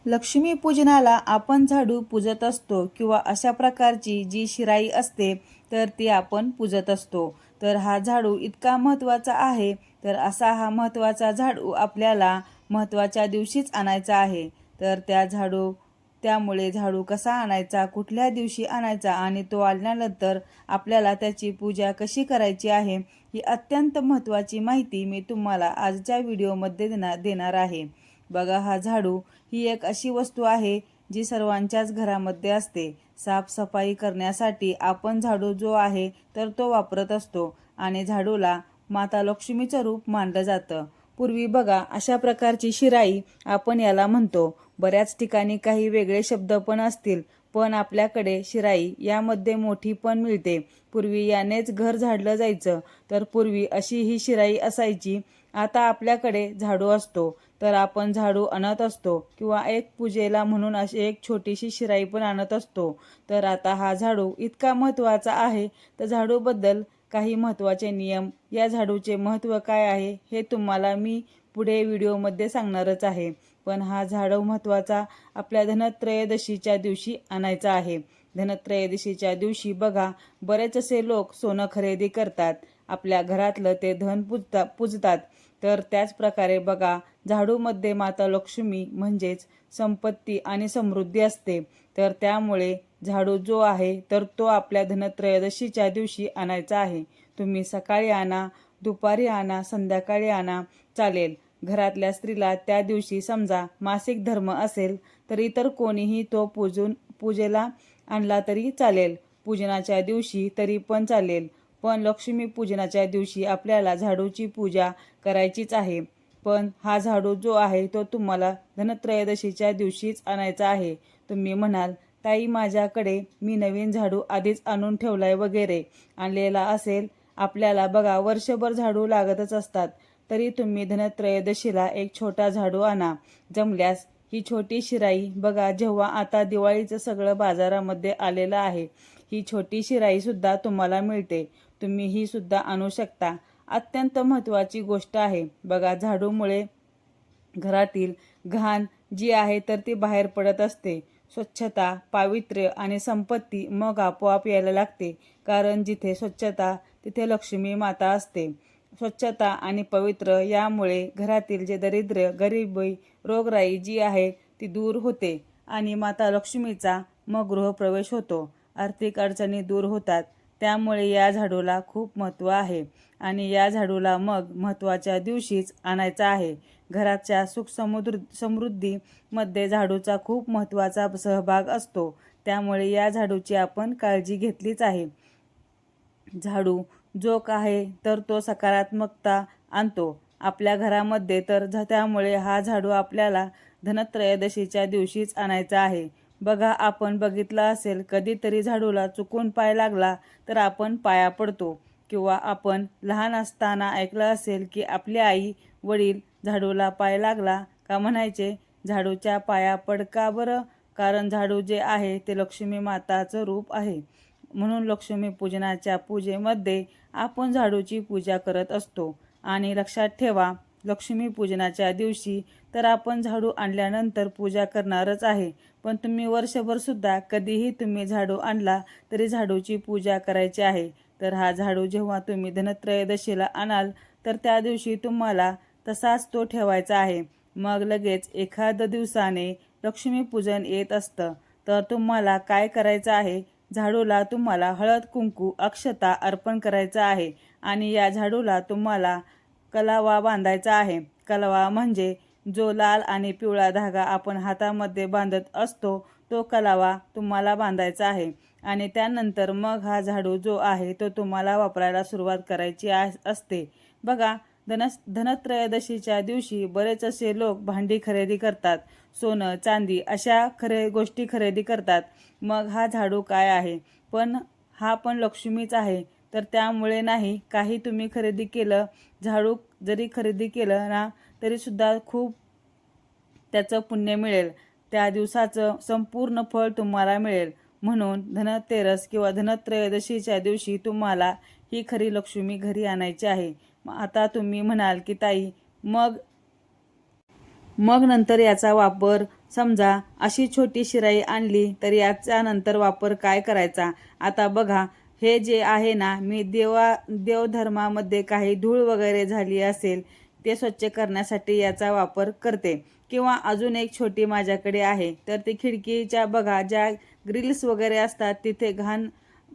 लक्ष्मीपूजनाला आपण झाडू पूजत असतो किंवा अशा प्रकारची जी शिराई असते तर ती आपण पूजत असतो। तर हा झाडू इतका महत्त्वाचा आहे, तर असा हा महत्त्वाचा झाडू आपल्याला महत्त्वाच्या दिवशीच आणायचा आहे। तर त्यामुळे झाडू कसा आणायचा, कुठल्या दिवशी आणायचा आणि तो आणल्यानंतर आपल्याला त्याची पूजा कशी करायची आहे, ही अत्यंत महत्त्वाची माहिती मी तुम्हाला आजच्या व्हिडिओमध्ये देणार आहे। बघा, हा झाडू ही एक अशी वस्तू आहे जी सर्वांच्याच घरामध्ये असते। साफसफाई करण्यासाठी आपण झाडू जो आहे तर तो वापरत असतो आणि झाडूला माता लक्ष्मीचं रूप मानलं जातं। पूर्वी बघा, अशा प्रकारची शिराई आपण याला म्हणतो। बऱ्याच ठिकाणी काही वेगळे शब्द पण असतील, पण आपल्याकडे शिराई यामध्ये मोठी पण मिळते। पूर्वी यानेच घर झाडलं जायचं, तर पूर्वी अशी ही शिराई असायची। आता आपल्याकडे झाडू असतो तर आपण झाडू आणत असतो किंवा एक पूजेला म्हणून अशी एक छोटीशी शिराई पण आणत असतो। तर आता हा झाडू इतका महत्त्वाचा आहे, तर झाडूबद्दल काही महत्त्वाचे नियम, या झाडूचे महत्त्व काय आहे हे तुम्हाला मी पुढे व्हिडिओमध्ये सांगणारच आहे। पण हा झाडू महत्त्वाचा आपल्या धनत्रयोदशीच्या दिवशी आणायचा आहे। धनत्रयोदशीच्या दिवशी बघा, बरेच असे लोक सोनं खरेदी करतात, आपल्या घरातलं ते धन पूजतात। तर त्याच प्रकारे बघा, झाडूमध्ये माता लक्ष्मी म्हणजेच संपत्ती आणि समृद्धी असते। तर त्यामुळे झाडू जो आहे तर तो आपल्या धनत्रयोदशीच्या दिवशी आणायचा आहे। तुम्ही सकाळी आणा, दुपारी आणा, संध्याकाळी आणा, चालेल। घरातल्या स्त्रीला त्या दिवशी समजा मासिक धर्म असेल तर इतर कोणीही तो पूजेला आणला तरी चालेल, पूजनाच्या दिवशी तरी पण चालेल। पण लक्ष्मी पूजनाच्या दिवशी आपल्याला झाडूची पूजा करायचीच आहे। पण हा झाडू जो आहे तो तुम्हाला धनत्रयोदशीच्या दिवशीच आणायचा आहे। तुम्ही म्हणाल, ताई माझ्याकडे मी नवीन झाडू आधीच आणून ठेवलाय वगैरे, आणलेला असेल। आपल्याला बघा, वर्षभर झाडू लागतच असतात, तरी तुम्ही धनत्रयोदशीला एक छोटा झाडू आणा। जमल्यास ही छोटी शिराई बघा, जेव्हा आता दिवाळीचं सगळं बाजारामध्ये आलेलं आहे, ही छोटी शिराई सुद्धा तुम्हाला मिळते, तुम्ही ही सुद्धा आणू शकता। अत्यंत महत्त्वाची गोष्ट आहे बघा, झाडूमुळे घरातील घाण जी आहे तर ती बाहेर पडत असते। स्वच्छता, पावित्र्य आणि संपत्ती मग आपोआप यायला लागते, कारण जिथे स्वच्छता तिथे लक्ष्मी माता असते। स्वच्छता आणि पवित्र यामुळे घरातील जे दरिद्र, गरिबी, रोगराई जी आहे ती दूर होते आणि माता लक्ष्मीचा मग गृहप्रवेश होतो, आर्थिक अडचणी दूर होतात। त्यामुळे या झाडूला खूप महत्त्व आहे आणि या झाडूला मग महत्त्वाच्या दिवशीच आणायचा आहे। घराच्या समृद्धीमध्ये झाडूचा खूप महत्त्वाचा सहभाग असतो, त्यामुळे या झाडूची आपण काळजी घेतलीच आहे। झाडू जो आहे तर तो सकारात्मकता आणतो आपल्या घरामध्ये, तर त्यामुळे हा झाडू आपल्याला धनत्रयोदशीच्या दिवशीच आणायचा आहे। बघा, आपण बघितलं असेल, कधीतरी झाडूला चुकून पाय लागला तर आपण पाया पडतो, किंवा आपण लहान असताना ऐकलं असेल की आपली आई वडील झाडूला पाय लागला का म्हणायचे, झाडूच्या पाया पड का बरं, कारण झाडू जे आहे ते लक्ष्मी माताचं रूप आहे। म्हणून लक्ष्मी पूजनाच्या पूजेमध्ये आपण झाडूची पूजा करत असतो। आणि लक्षात ठेवा, लक्ष्मी पूजनाच्या दिवशी तर आपण झाडू आणल्यानंतर पूजा करणारच आहे, पण तुम्ही वर्षभर सुद्धा कधीही तुम्ही झाडू आणला तरी झाडूची पूजा करायची आहे। तर हा झाडू जेव्हा तुम्ही धनत्रयोदशीला आणाल तर त्या दिवशी तुम्हाला तसाच तो ठेवायचा आहे। मग लगेच एखाद दिवसाने लक्ष्मीपूजन येत असतं, तर तुम्हाला काय करायचं आहे, झाडूला तुम्हाला हळद कुंकू अक्षता अर्पण करायचा आहे आणि या झाडूला तुम्हाला कलावा बांधायचा आहे। कलावा म्हणजे जो लाल आणि पिवळा धागा आपण हातामध्ये बांधत असतो तो कलावा तुम्हाला बांधायचा आहे आणि त्यानंतर मग हा झाडू जो आहे तो तुम्हाला वापरायला सुरुवात करायची असते। बघा, धनत्रयोदशीच्या दिवशी बरेच असे लोक भांडी खरेदी करतात, सोनं चांदी अशा गोष्टी खरेदी करतात। मग हा झाडू काय आहे, पण हा पण लक्ष्मीच आहे, तर त्यामुळे नाही काही तुम्ही खरेदी केलं, झाडू जरी खरेदी केलं ना तरी सुद्धा खूप त्याचं पुण्य मिळेल, त्या दिवसाचं संपूर्ण फळ तुम्हाला मिळेल। म्हणून धनतेरस किंवा धनत्रयोदशीच्या दिवशी तुम्हाला ही खरी लक्ष्मी घरी आणायची आहे। आता तुम्ही म्हणाल की ताई, मग नंतर याचा वापर समजा अशी छोटी शिराई आणली तर याचा नंतर वापर काय करायचा. आता बघा, हे जे आहे ना, मी देवधर्मामध्ये काही धूळ वगैरे झाली असेल ते स्वच्छ करण्यासाठी याचा वापर करते. किंवा अजून एक छोटी माझ्याकडे आहे, तर ती खिडकीच्या बघा ज्या ग्रिल्स वगैरे असतात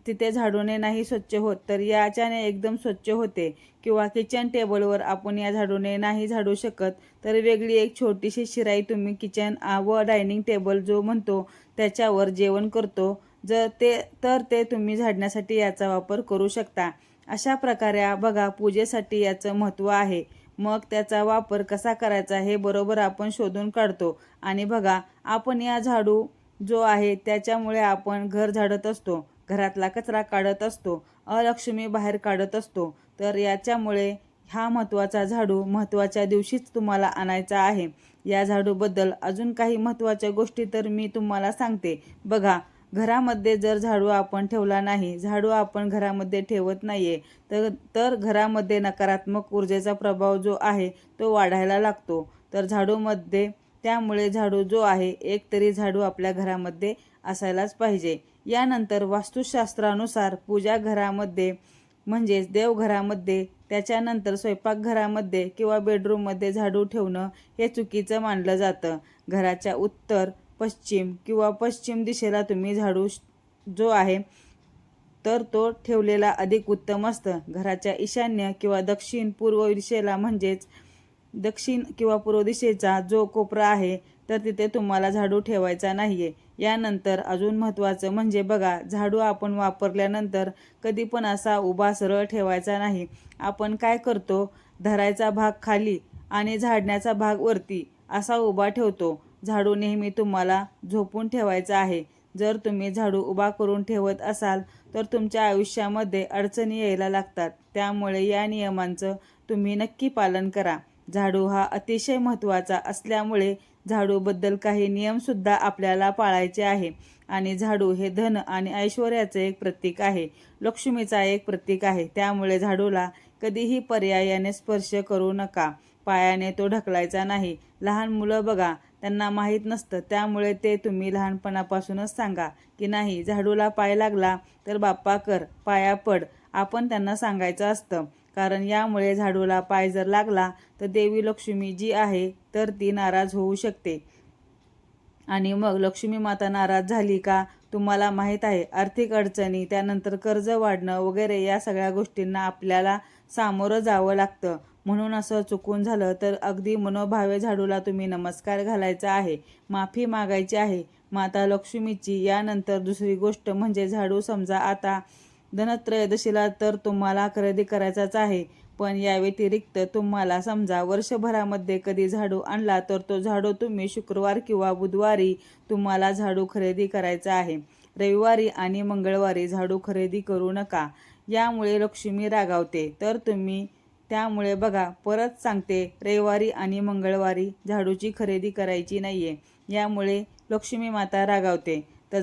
तिथे झाडूने नाही स्वच्छ होत, तर याच्याने एकदम स्वच्छ होते. किंवा किचन टेबलवर आपण या झाडूने नाही झाडू शकत, तर वेगळी एक छोटीशी शिराई तुम्ही किचन व डायनिंग टेबल जो म्हणतो त्याच्यावर जेवण करतो तर ते तुम्ही झाडण्यासाठी याचा वापर करू शकता. अशा प्रकारे बघा, पूजेसाठी याचं महत्त्व आहे. मग त्याचा वापर कसा करायचा हे बरोबर आपण शोधून काढतो. आणि बघा, आपण या झाडू जो आहे त्याच्यामुळे आपण घर झाडत असतो, घरातला कचरा काढत असतो, अलक्ष्मी बाहेर काढत असतो. तर याच्यामुळे हा महत्त्वाचा झाडू महत्त्वाच्या दिवशीच तुम्हाला आणायचा आहे. या झाडूबद्दल अजून काही महत्त्वाच्या गोष्टी तर मी तुम्हाला सांगते. बघा, घरामध्ये जर झाडू आपण ठेवला नाही, झाडू आपण घरामध्ये ठेवत नाहीये, तर घरामध्ये नकारात्मक ऊर्जेचा प्रभाव जो आहे तो वाढायला लागतो. तर त्यामुळे झाडू जो आहे, एक तरी झाडू आपल्या घरामध्ये असायलाच पाहिजे. यानंतर वास्तुशास्त्रानुसार पूजा घरामध्ये म्हणजेच देवघरामध्ये, त्याच्यानंतर स्वयंपाकघरामध्ये किंवा बेडरूममध्ये झाडू ठेवणं हे चुकीचं मानलं जातं. घराच्या उत्तर, पश्चिम किंवा पश्चिम दिशेला तुम्ही झाडू जो आहे तर तो ठेवलेला अधिक उत्तम असतं. घराच्या ईशान्य किंवा दक्षिण पूर्व दिशेला म्हणजेच दक्षिण किंवा पूर्व दिशेचा जो कोपरा आहे तर तिथे तुम्हाला झाडू ठेवायचा नाहीये. यानंतर अजून महत्त्वाचं म्हणजे बघा, झाडू आपण वापरल्यानंतर कधी पण असा उभा सरळ ठेवायचा नाही. आपण काय करतो, धरायचा भाग खाली आणि झाडण्याचा भाग वरती असा उभा ठेवतो. झाडू नेहमी तुम्हाला झोपून ठेवायचा आहे. जर तुम्ही झाडू उभा करून ठेवत असाल तर तुमच्या आयुष्यामध्ये अडचणी यायला लागतात. त्यामुळे या नियमांचं तुम्ही नक्की पालन करा. झाडू हा अतिशय महत्त्वाचा असल्यामुळे झाडूबद्दल काही नियमसुद्धा आपल्याला पाळायचे आहे. आणि झाडू हे धन आणि ऐश्वर्याचे एक प्रतीक आहे, लक्ष्मीचा एक प्रतीक आहे. त्यामुळे झाडूला कधीही पर्यायाने स्पर्श करू नका, पायाने तो ढकलायचा नाही. लहान मुलं बघा, त्यांना माहीत नसतं, त्यामुळे ते तुम्ही लहानपणापासूनच सांगा की नाही, झाडूला पाय लागला तर बाप्पा कर, पाया पड, आपण त्यांना सांगायचं असतं. कारण यामुळे झाडूला पाय जर लागला तर देवी लक्ष्मी जी आहे तर ती नाराज होऊ शकते. आणि मग लक्ष्मी माता नाराज झाली का तुम्हाला माहीत आहे, आर्थिक अडचणी, त्यानंतर कर्ज वाढणं वगैरे या सगळ्या गोष्टींना आपल्याला सामोरं जावं लागतं. म्हणून असं चुकून झालं तर अगदी मनोभावे झाडूला तुम्ही नमस्कार घालायचा आहे, माफी मागायची आहे माता लक्ष्मीची. यानंतर दुसरी गोष्ट म्हणजे झाडू समजा आता धनत्रयोदशीला तर तुम्हाला खरेदी करायचाच आहे, पण या व्यतिरिक्त तुम्हाला समजा वर्षभरामध्ये कधी झाडू आणला तर तो झाडू तुम्ही शुक्रवार किंवा बुधवारी तुम्हाला झाडू खरेदी करायचा आहे. रविवारी आणि मंगळवारी झाडू खरेदी करू नका, यामुळे लक्ष्मी रागावते. त्यामुळे बघा, परत सांगते, रविवारी आणि मंगळवारी झाडूची खरेदी करायची नाहीये, यामुळे लक्ष्मी माता रागावते. तर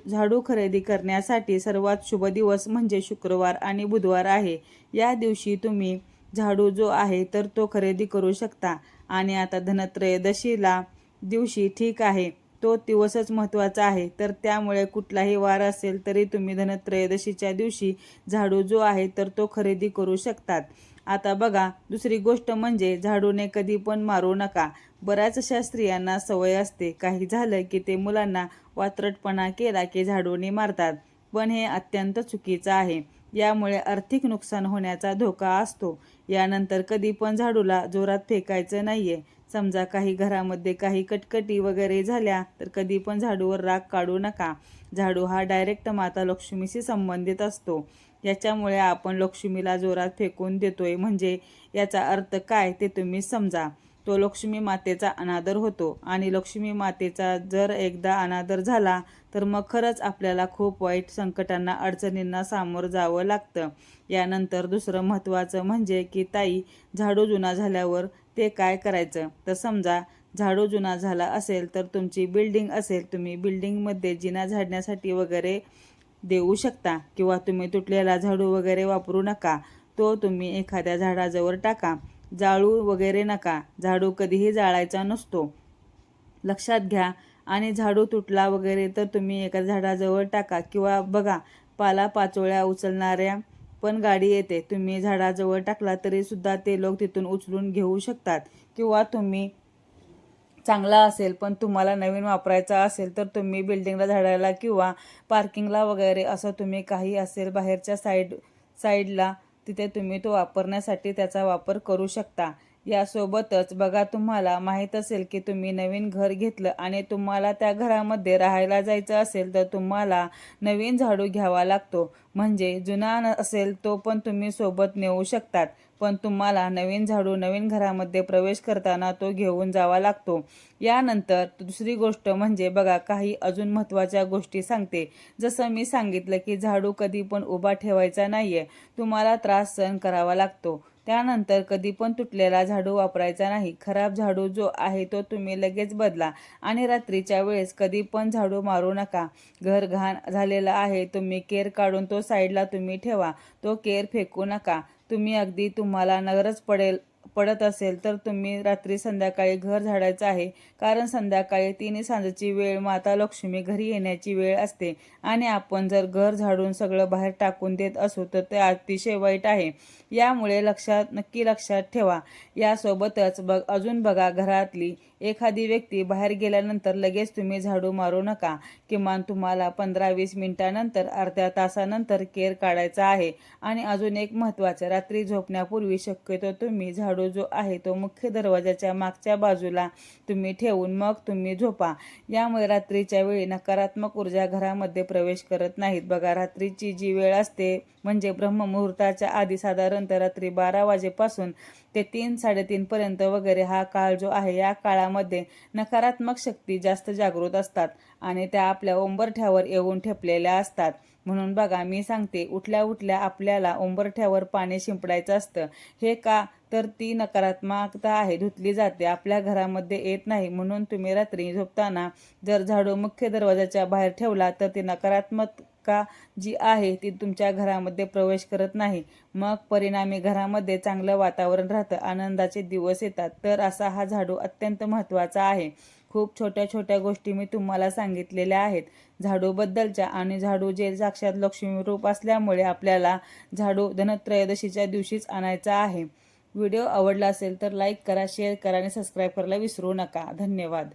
झाडू खरेदी करण्यासाठी सर्वात शुभ दिवस म्हणजे शुक्रवार आणि बुधवार आहे. या दिवशी तुम्ही झाडू जो आहे तर तो खरेदी करू शकता. आणि आता धनत्रयोदशीला दिवशी ठीक आहे, तो दिवसच महत्त्वाचा आहे, तर त्यामुळे कुठलाही वार असेल तरी तुम्ही धनत्रयोदशीच्या दिवशी झाडू जो आहे तर तो खरेदी करू शकतात. आता बघा, दुसरी गोष्ट म्हणजे झाडूने कधी पण मारू नका. बऱ्याचशा स्त्रियांना सवय असते, काही झालं की ते मुलांना वात्रटपणा केला की झाडूने मारतात, पण हे अत्यंत चुकीचं आहे. यामुळे आर्थिक नुकसान होण्याचा धोका असतो. यानंतर कधी पण झाडूला जोरात फेकायचं नाहीये. समजा काही घरामध्ये काही कटकटी वगैरे झाल्या तर कधी पण झाडूवर राग काढू नका. झाडू हा डायरेक्ट माता लक्ष्मीशी संबंधित असतो. याच्यामुळे आपण लक्ष्मीला जोरात फेकून देतोय म्हणजे याचा अर्थ काय ते तुम्ही समजा. तो लक्ष्मी मातेचा अनादर होतो आणि लक्ष्मी मातेचा जर एकदा अनादर झाला तर मग खरंच आपल्याला खूप वाईट संकटांना, अडचणींना सामोरं जावं लागतं. यानंतर दुसरं महत्त्वाचं म्हणजे की ताई, झाडू जुना झाल्यावर ते काय करायचं. तर समजा झाडू जुना झाला असेल तर तुमची बिल्डिंग असेल, तुम्ही बिल्डिंगमध्ये जिना झाडण्यासाठी वगैरे देऊ शकता. किंवा तुम्ही तुटलेला झाडू वगैरे वापरू नका, तो तुम्ही एखाद्या झाडाजवळ टाका. जाळू वगैरे नका, झाडू कधीही जाळायचा नसतो. लक्षात घ्या. आणि झाडू तुटला वगैरे तर तुम्ही एका झाडाजवळ टाका, किंवा बघा पालापाचोळ्या उचलणाऱ्या पण गाडी येते, तुम्ही झाडाजवळ टाकला तरी सुद्धा ते लोक तिथून उचलून घेऊ शकतात. किंवा तुम्ही चांगला असेल पण तुम्हाला नवीन वापरायचा असेल तर तुम्ही बिल्डिंगला झाडायला किंवा पार्किंगला वगैरे असं तुम्ही काही असेल बाहेरच्या साईडला तिथे तुम्ही तो वापरण्यासाठी त्याचा वापर करू शकता. यासोबतच बघा, तुम्हाला माहीत असेल की तुम्ही नवीन घर घेतलं आणि तुम्हाला त्या घरामध्ये राहायला जायचं असेल तर तुम्हाला नवीन झाडू घ्यावा लागतो. म्हणजे जुना असेल तो पण तुम्ही सोबत नेऊ शकतात, पण तुम्हाला नवीन झाडू नवीन घरामध्ये प्रवेश करताना तो घेऊन जावा लागतो. यानंतर दुसरी गोष्ट म्हणजे बघा, काही अजून महत्त्वाच्या गोष्टी सांगते. जसं मी सांगितलं की झाडू कधी पण उभा ठेवायचा नाहीये, तुम्हाला त्रास सहन करावा लागतो. त्यानंतर कधी पण तुटलेला झाडू वापरायचा नाही. खराब झाडू जो आहे तो तुम्ही लगेच बदला. आणि रात्रीच्या वेळेस कधी पण झाडू मारू नका. घर घाण झालेलं आहे, तुम्ही केर काढून तो साईडला तुम्ही ठेवा, तो केर फेकू नका. तुम्ही अगदी तुम्हाला गरज पडत असेल तर तुम्ही रात्री संध्याकाळी घर झाडायचं आहे, कारण संध्याकाळी 3 सांजेची वेळ माता लक्ष्मी घरी येण्याची वेळ असते आणि आपण जर घर झाडून सगळं बाहेर टाकून देत असू तर ते अतिशय वाईट आहे. यामुळे नक्की लक्षात ठेवा. यासोबतच अजून बघा, घरातली एखादी व्यक्ती बाहेर गेल्यानंतर लगेच तुम्ही झाडू मारू नका. किमान तुम्हाला 15-20 मिनिटानंतर अर्ध्या तासानंतर केर काढायचा आहे. आणि अजून एक महत्त्वाचं, रात्री झोपण्यापूर्वी शक्यतो तुम्ही झाडू जो आहे तो मुख्य दरवाजाच्या मागच्या बाजूला तुम्ही ठेवून मग तुम्ही झोपा. यामुळे रात्रीच्या वेळी नकारात्मक ऊर्जा घरामध्ये प्रवेश करत नाहीत. बघा, रात्रीची जी वेळ असते म्हणजे ब्रह्ममुहूर्ताच्या आधी साधारणतः रात्री 12 वाजेपासून ते 3-3:30 पर्यंत वगैरे हा काळ जो आहे, या काळामध्ये नकारात्मक शक्ती जास्त जागृत असतात आणि त्या आपल्या उंबरठ्यावर येऊन ठेपलेल्या असतात. म्हणून बघा, मी सांगते, उठल्या उठल्या आपल्याला उंबरठ्यावर पाणी शिंपडायचं असतं. हे का तर ती नकारात्मकता आहे धुतली जाते, आपल्या घरामध्ये येत नाही. म्हणून तुम्ही रात्री झोपताना जर झाडू मुख्य दरवाजाच्या बाहेर ठेवला तर ती नकारात्मकता जी आहे ती तुमच्या घरामध्ये प्रवेश करत नाही. मग परिणामी घरामध्ये चांगलं वातावरण राहतं, आनंदाचे दिवस येतात. तर असा हा झाडू अत्यंत महत्त्वाचा आहे. खूप छोट्या छोट्या गोष्टी मी तुम्हाला सांगितलेल्या आहेत झाडूबद्दलच्या. आणि झाडू जे साक्षात लक्ष्मी रूप असल्यामुळे आपल्याला झाडू धनत्रयोदशीच्या दिवशीच आणायचा आहे. व्हिडिओ आवडला असेल तर लाईक करा, शेअर करा आणि सबस्क्राईब करायला विसरू नका. धन्यवाद.